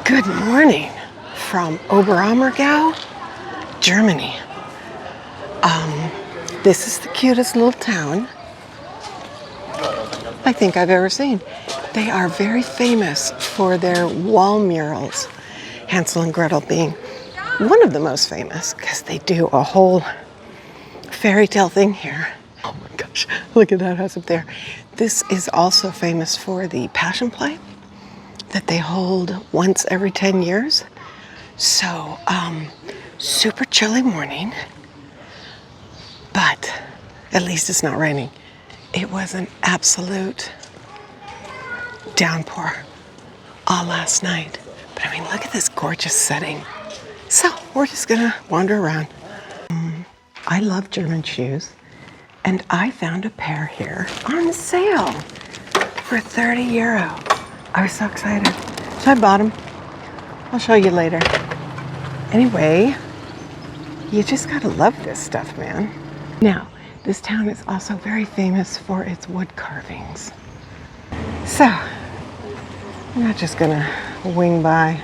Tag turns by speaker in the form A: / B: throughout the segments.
A: Good morning from Oberammergau, Germany. This is the cutest little town I think I've ever seen. They are very famous for their wall murals, Hansel and Gretel being one of the most famous because they do a whole fairy tale thing here. Oh my gosh, look at that house up there. This is also famous for the Passion Play that they hold once every 10 years. So, super chilly morning, but at least it's not raining. It was an absolute downpour all last night. But I mean, look at this gorgeous setting. So, we're just gonna wander around. I love German shoes, and I found a pair here on sale for €30. I was so excited. So I bought them. I'll show you later. Anyway, you just gotta love this stuff, man. Now, this town is also very famous for its wood carvings. So, I'm not just gonna wing by.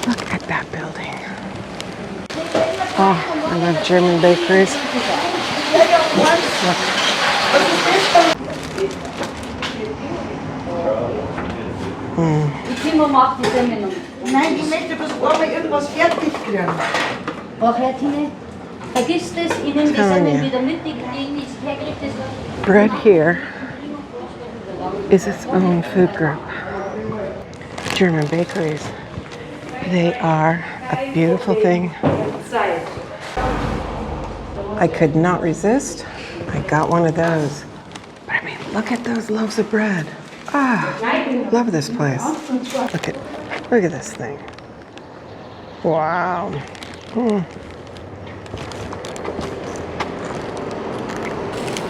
A: Look at that building. Oh, I love German bakeries. Look.
B: Die Timo macht die Semmel.
C: Nein, ich möchte bloß einmal irgendwas fertig kriegen.
B: Ach, Herr Tine, vergiss das, ich nehme die Semmel wieder mit, die herkriegt das.
A: Bread here is its own food group. German bakeries. They are a beautiful thing. I could not resist. I got one of those. But I mean, look at those loaves of bread. Ah, love this place. Look at this thing. Wow. Mm.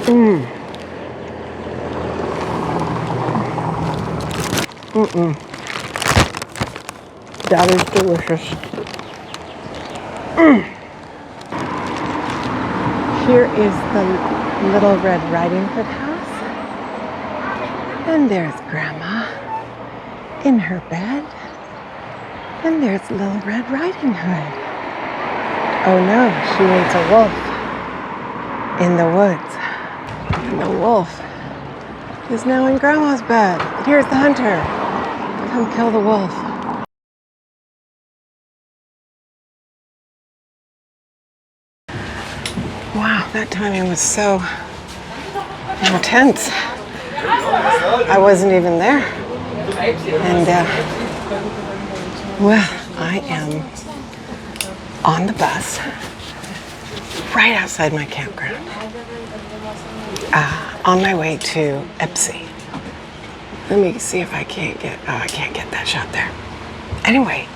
A: Mm. Mm-mm. That is delicious. Mm. Here is the Little Red Riding Hood house. And there's Grandma in her bed. And there's Little Red Riding Hood. Oh no, she ate a wolf in the woods. And the wolf is now in Grandma's bed. And here's the hunter. Come kill the wolf. Wow, that timing was so intense. I wasn't even there. And, well, I am on the bus right outside my campground on my way to Eibsee. Let me see if I can't get, I can't get that shot there. Anyway,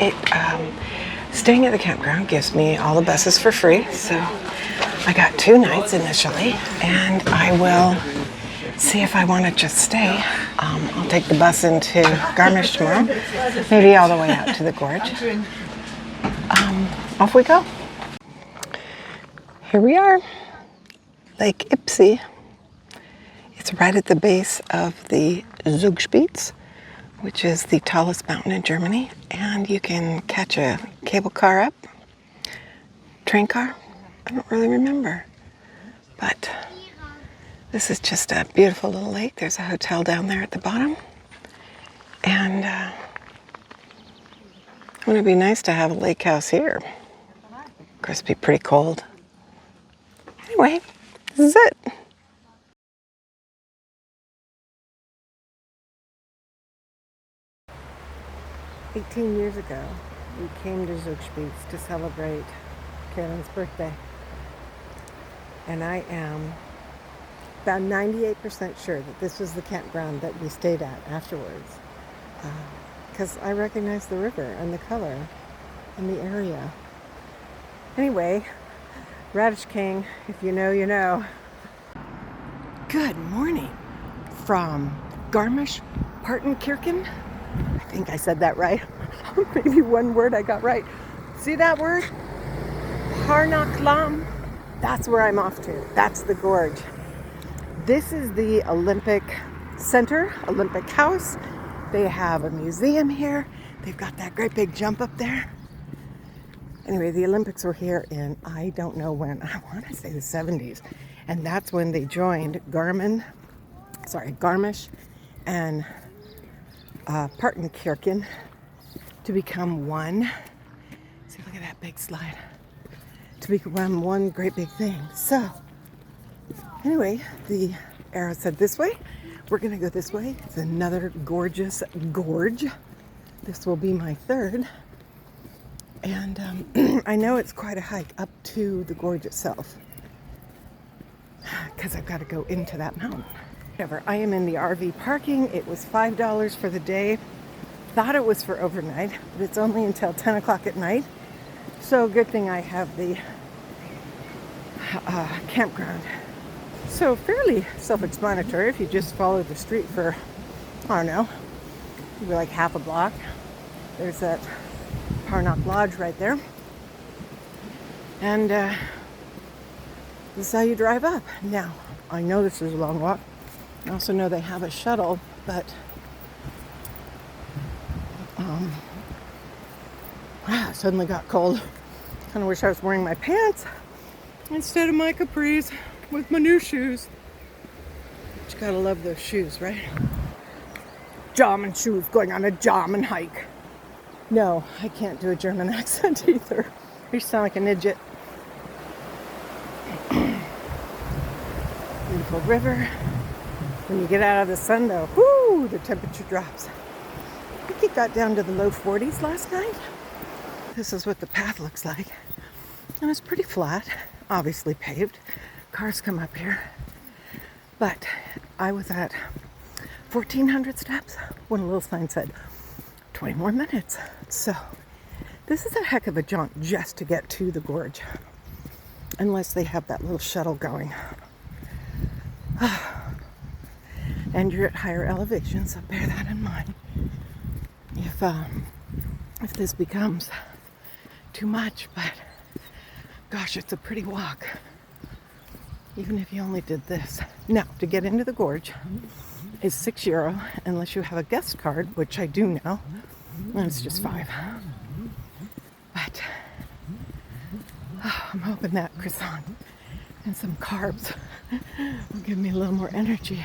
A: staying at the campground gives me all the buses for free, so I got 2 nights initially, and I will see if I want to just stay. I'll take the bus into Garmisch tomorrow, maybe all the way out to the gorge. Off we go. Here we are, Lake Eibsee. It's right at the base of the Zugspitze, which is the tallest mountain in Germany, and you can catch a cable car up, train car. I don't really remember, but this is just a beautiful little lake. There's a hotel down there at the bottom, and wouldn't it be nice to have a lake house here? Of course, it'd be pretty cold. Anyway, this is it. "18 years ago, we came to Zugspitze to celebrate Carolyn's birthday. And I am about 98% sure that this was the campground that we stayed at afterwards. Because I recognize the river and the color and the area. Anyway, Radish King, if you know, you know. Good morning from Garmisch-Partenkirchen. I think I said that right. Maybe one word I got right. See that word? Partnach Gorge. That's where I'm off to. That's the gorge. This is the Olympic Center, Olympic House, They have a museum here. They've got that great big jump up there. Anyway, the Olympics were here in, I don't know when, I want to say the 70s. And that's when they joined Garmisch and Partenkirchen to become one. See, look at that big slide. To become one great big thing. So, anyway, the arrow said this way. We're going to go this way. It's another gorgeous gorge. This will be my third. And I know it's quite a hike up to the gorge itself, because I've got to go into that mountain. Whatever. I am in the RV parking. It was $5 for the day. Thought it was for overnight, but it's only until 10 o'clock at night. So good thing I have the campground. So fairly self-explanatory. If you just follow the street for, I don't know, maybe like half a block. There's that Partnach Lodge right there. And this is how you drive up. Now, I know this is a long walk. I also know they have a shuttle, but it suddenly got cold. Kind of wish I was wearing my pants instead of my capris with my new shoes. But you gotta love those shoes, right? German shoes going on a German hike. No, I can't do a German accent either. You sound like an idiot. Beautiful river. When you get out of the sun though, whoo, the temperature drops. I think it got down to the low 40s last night. This is what the path looks like. And it's pretty flat, obviously paved. Cars come up here. But I was at 1,400 steps when a little sign said 20 more minutes. So this is a heck of a jaunt just to get to the gorge. Unless they have that little shuttle going. And you're at higher elevations, so bear that in mind. If this becomes too much, but gosh, it's a pretty walk. Even if you only did this. Now, to get into the gorge is €6, unless you have a guest card, which I do now, and it's just $5. But I'm hoping that croissant and some carbs will give me a little more energy.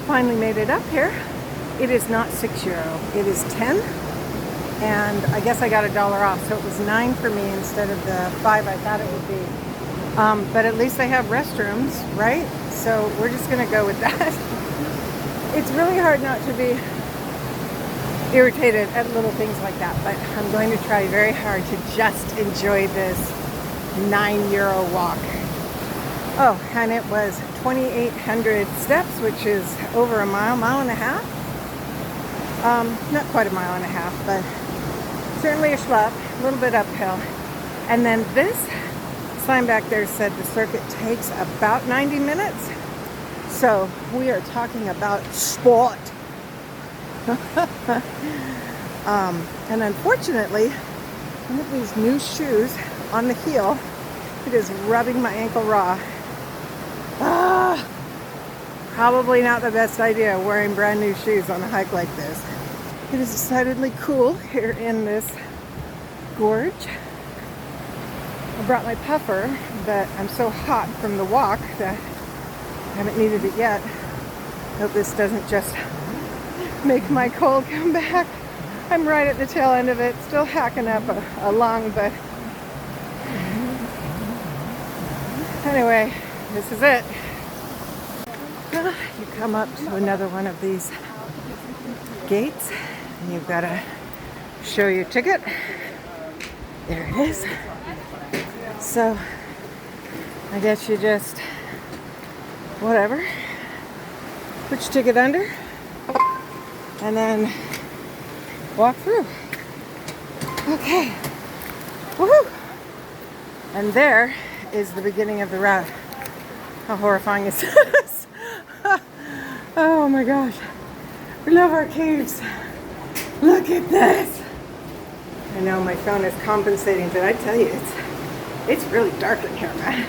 A: Finally made it up here. It is not €6, it is 10. And I guess I got $1 off, so it was 9 for me instead of the 5 I thought it would be. But at least they have restrooms, right? So we're just gonna go with that. It's really hard not to be irritated at little things like that, but I'm going to try very hard to just enjoy this €9 walk. Oh, and it was 2,800 steps, which is over a mile and a half. Not quite a mile and a half, but certainly a schlep, a little bit uphill. And then this sign back there said the circuit takes about 90 minutes. So we are talking about sport. And unfortunately, one of these new shoes on the heel, it is rubbing my ankle raw. Probably not the best idea wearing brand new shoes on a hike like this. It is decidedly cool here in this gorge. I brought my puffer, but I'm so hot from the walk that I haven't needed it yet. Hope this doesn't just make my cold come back. I'm right at the tail end of it, still hacking up a lung, but anyway, this is it. You come up to another one of these gates, and you've got to show your ticket. There it is. So, I guess you just, whatever, put your ticket under, and then walk through. Okay. Woohoo! And there is the beginning of the route. How horrifying is this? Oh my gosh. We love our caves. Look at this. I know my phone is compensating, but I tell you, it's really dark in here, man.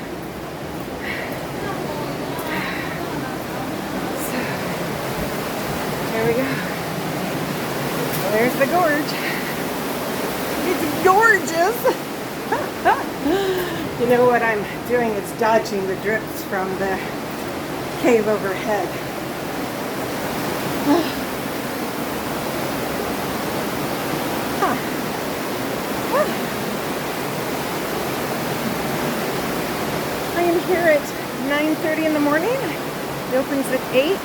A: So, there we go. the gorge. It's gorgeous. You know what I'm doing is dodging the drips from the cave overhead. I am here at 9:30 in the morning. It opens at 8. It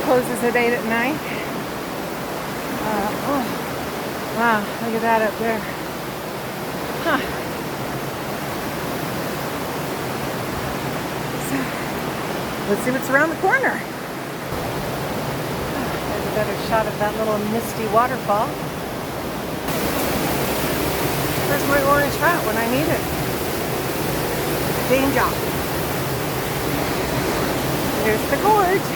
A: closes at 8 at night. Wow, look at that up there. So, let's see what's around the corner. There's a better shot of that little misty waterfall. Where's my orange hat when I need it? Danger. There's the gorge.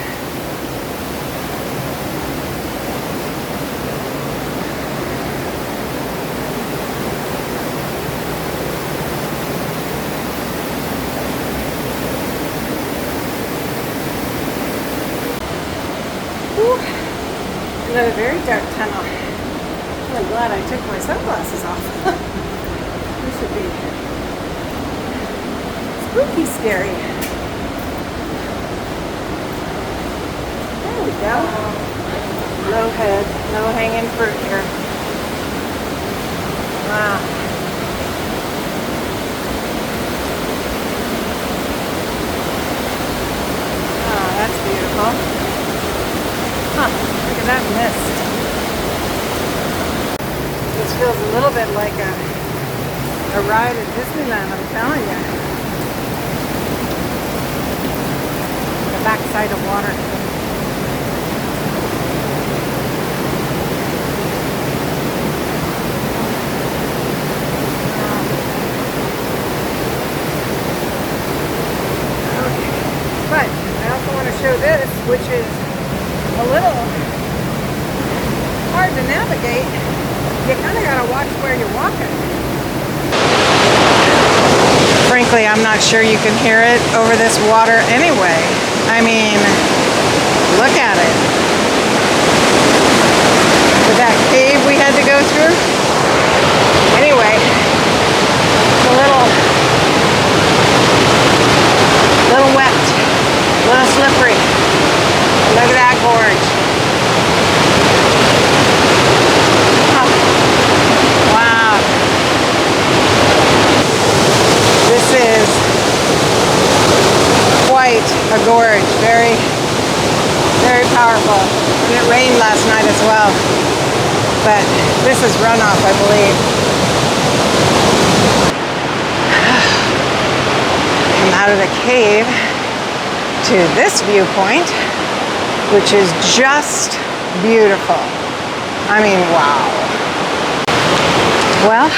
A: Another very dark tunnel. I'm glad I took my sunglasses off. This would be spooky scary. There we go. No head, no hanging fruit here. Wow. Oh, that's beautiful. Look at that mist. This feels a little bit like a ride at Disneyland, I'm telling you. The backside of water. Okay. But I also want to show this, which is a little hard to navigate. You kind of got to watch where you're walking. Frankly, I'm not sure you can hear it over this water anyway. I mean, look at it. With that cave we had to go through. Anyway, it's a little wet, a little slippery. Look at that gorge. Oh, wow. This is quite a gorge. Very, very powerful. And it rained last night as well. But this is runoff, I believe. Come out of the cave to this viewpoint, which is just beautiful. I mean, wow. Well,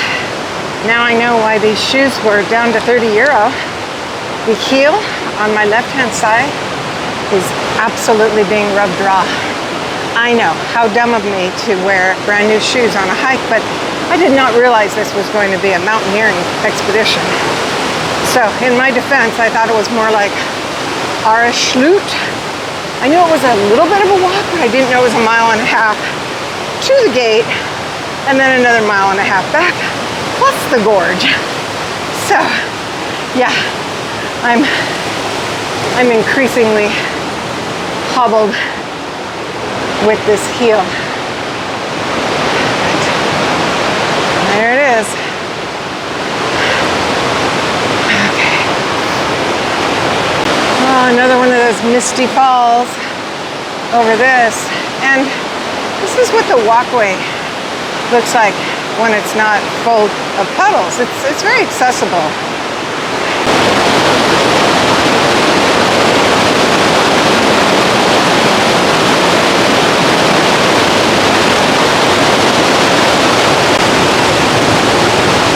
A: now I know why these shoes were down to €30. The heel on my left-hand side is absolutely being rubbed raw. I know, how dumb of me to wear brand new shoes on a hike, but I did not realize this was going to be a mountaineering expedition. So, in my defense, I thought it was more like Schloot. I knew it was a little bit of a walk, but I didn't know it was a mile and a half to the gate, and then another mile and a half back, plus the gorge. So, yeah, I'm increasingly hobbled with this heel. But there it is. Okay. Oh, another one of those misty falls over this. And this is what the walkway looks like when it's not full of puddles. It's very accessible.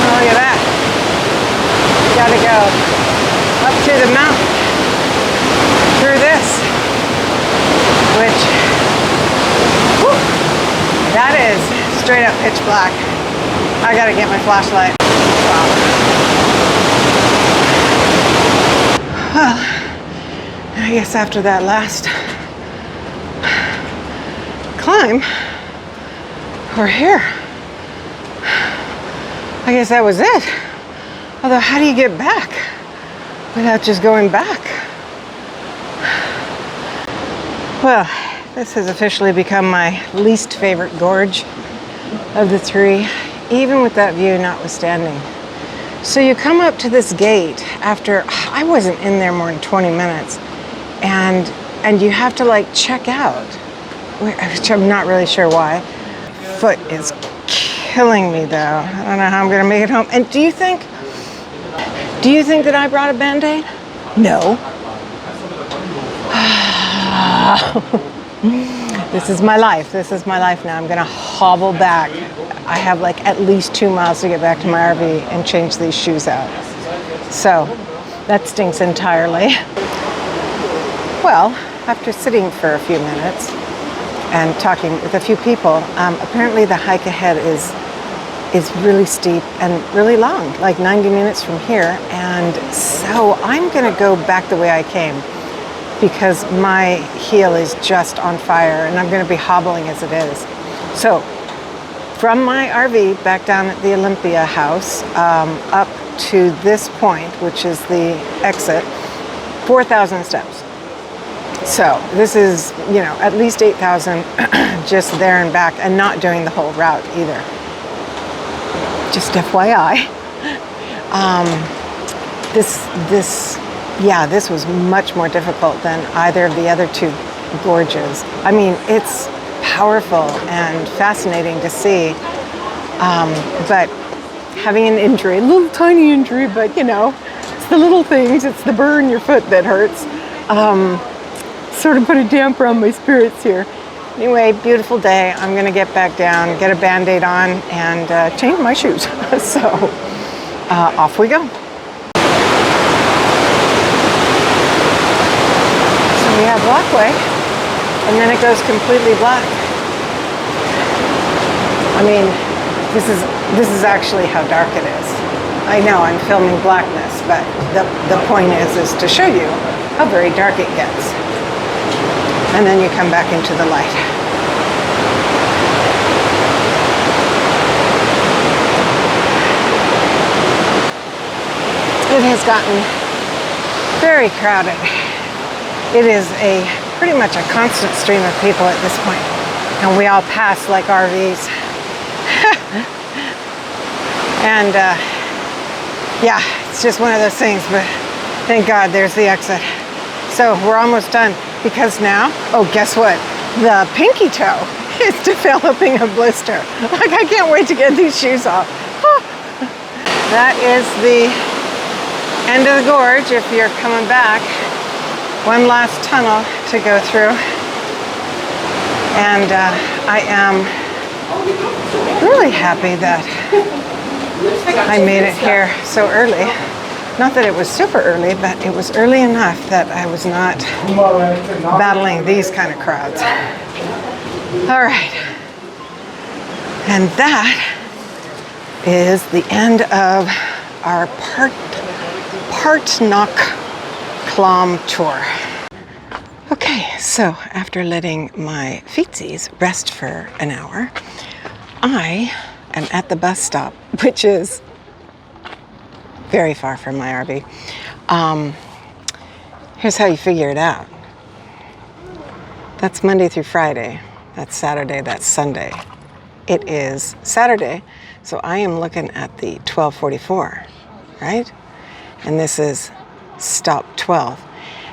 A: Look at that. You gotta go up to the mountain through this, which, whew, that is straight up pitch black. I gotta get my flashlight. Wow. Well, I guess after that last climb, we're here. I guess that was it. Although, how do you get back without just going back? Well, this has officially become my least favorite gorge of the three, even with that view notwithstanding. So you come up to this gate after, I wasn't in there more than 20 minutes, and you have to like check out, which I'm not really sure why. Foot is killing me though. I don't know how I'm gonna make it home. And do you think that I brought a Band-Aid? No. This is my life. This is my life now. I'm gonna hobble back. I have like at least 2 miles to get back to my RV and change these shoes out. So that stinks entirely. Well, after sitting for a few minutes and talking with a few people, apparently the hike ahead is really steep and really long, like 90 minutes from here. And so I'm gonna go back the way I came because my heel is just on fire and I'm gonna be hobbling as it is. So from my RV back down at the Olympia house, up to this point, which is the exit, 4,000 steps. So this is, you know, at least 8,000 just there and back, and not doing the whole route either. Just FYI. This was much more difficult than either of the other two gorges. I mean, it's powerful and fascinating to see, but having an injury, a little tiny injury, but you know, it's the little things, it's the burr in your foot that hurts, sort of put a damper on my spirits here. Anyway, beautiful day. I'm gonna get back down, get a Band-Aid on, and change my shoes. So off we go. So we have walkway, and then it goes completely black. I mean, this is actually how dark it is. I know I'm filming blackness, but the point is to show you how very dark it gets. And then you come back into the light. It has gotten very crowded. It is pretty much a constant stream of people at this point. And we all pass like RVs. And yeah, it's just one of those things, but thank God there's the exit. So we're almost done, because now, oh, guess what? The pinky toe is developing a blister. Like, I can't wait to get these shoes off. That is the end of the gorge if you're coming back. One last tunnel to go through. And I am really happy that I made it here so early. Not that it was super early, but it was early enough that I was not battling these kind of crowds. All right. And that is the end of our Partnach Gorge tour. Okay, so after letting my feetsies rest for an hour, I am at the bus stop, which is very far from my RV. Here's how you figure it out. That's Monday through Friday. That's Saturday, that's Sunday. It is Saturday, so I am looking at the 12:44, right? And this is stop 12.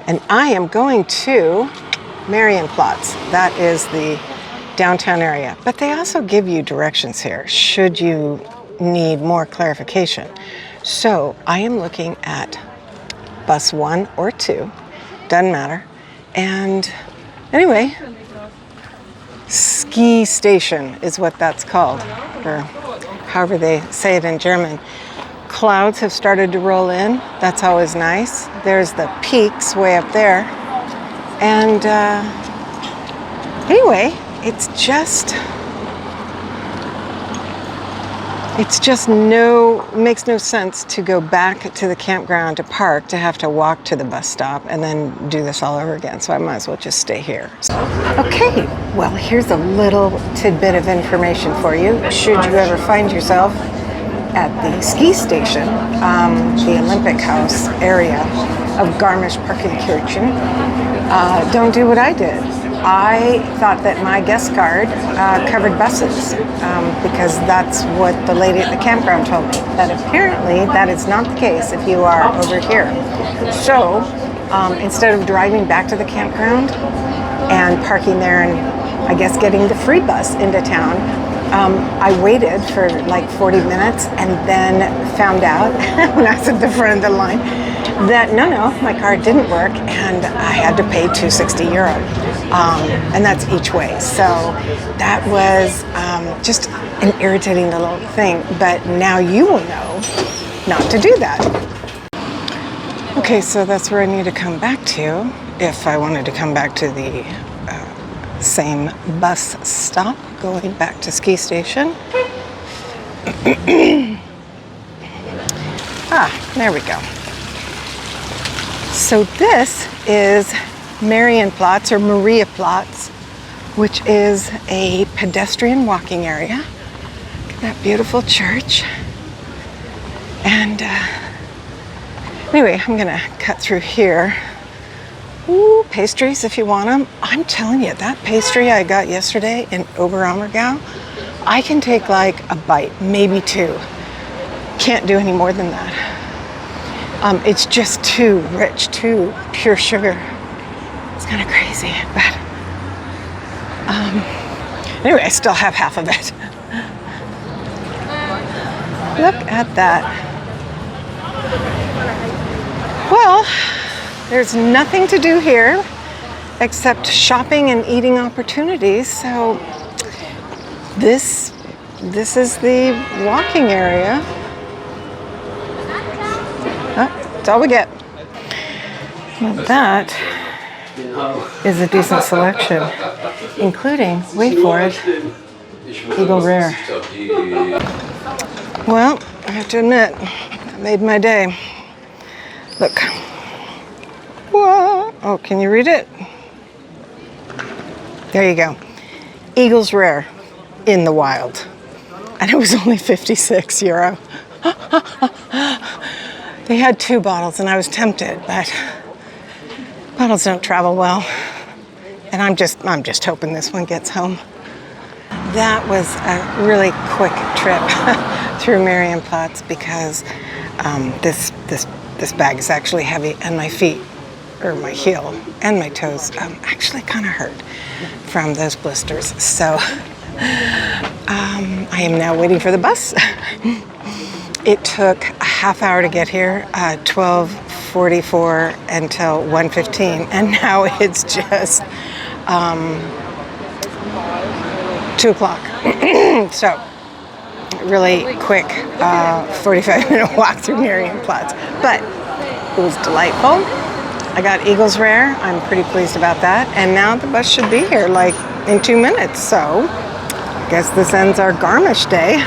A: And I am going to Marienplatz. That is the downtown area. But they also give you directions here, should you need more clarification. So I am looking at bus 1 or 2, doesn't matter. And anyway, ski station is what that's called, or however they say it in German. Clouds have started to roll in. That's always nice. There's the peaks way up there. And anyway, it's just It's just makes no sense to go back to the campground to park to have to walk to the bus stop and then do this all over again. So I might as well just stay here. Okay, well, here's a little tidbit of information for you. Should you ever find yourself at the ski station, the Olympic House area of Garmisch-Partenkirchen, don't do what I did. I thought that my guest card covered buses because that's what the lady at the campground told me. But apparently that is not the case if you are over here. So instead of driving back to the campground and parking there and I guess getting the free bus into town, I waited for like 40 minutes and then found out when I was at the front of the line that no, my card didn't work and I had to pay €260. And that's each way. So that was just an irritating little thing, but now you will know not to do that. Okay, so that's where I need to come back to if I wanted to come back to the same bus stop going back to ski station. There we go. So this is Marienplatz or Marienplatz, which is a pedestrian walking area. Look at that beautiful church. And anyway, I'm gonna cut through here. Ooh, pastries if you want them. I'm telling you, that pastry I got yesterday in Oberammergau, I can take like a bite, maybe two. Can't do any more than that. It's just too rich, too pure sugar. It's kind of crazy, but anyway, I still have half of it. Look at that. Well, there's nothing to do here except shopping and eating opportunities. So this is the walking area. Oh, that's all we get. Well, that is a decent selection, including, wait for it, Eagle Rare. Well, I have to admit, that made my day. Look. Whoa. Oh, can you read it? There you go. Eagle's Rare in the wild. And it was only €56. They had 2 bottles and I was tempted, but bottles don't travel well. And I'm just hoping this one gets home. That was a really quick trip through Marienplatz because this bag is actually heavy and my feet, or my heel and my toes actually kind of hurt from those blisters. So I am now waiting for the bus. It took a half hour to get here, 12:44 until 1:15, and now it's just 2 o'clock. So really quick 45-minute walk through Marienplatz, but it was delightful. I got Eagle's Rare. I'm pretty pleased about that, and now the bus should be here like in 2 minutes. So I guess this ends our Garmisch day.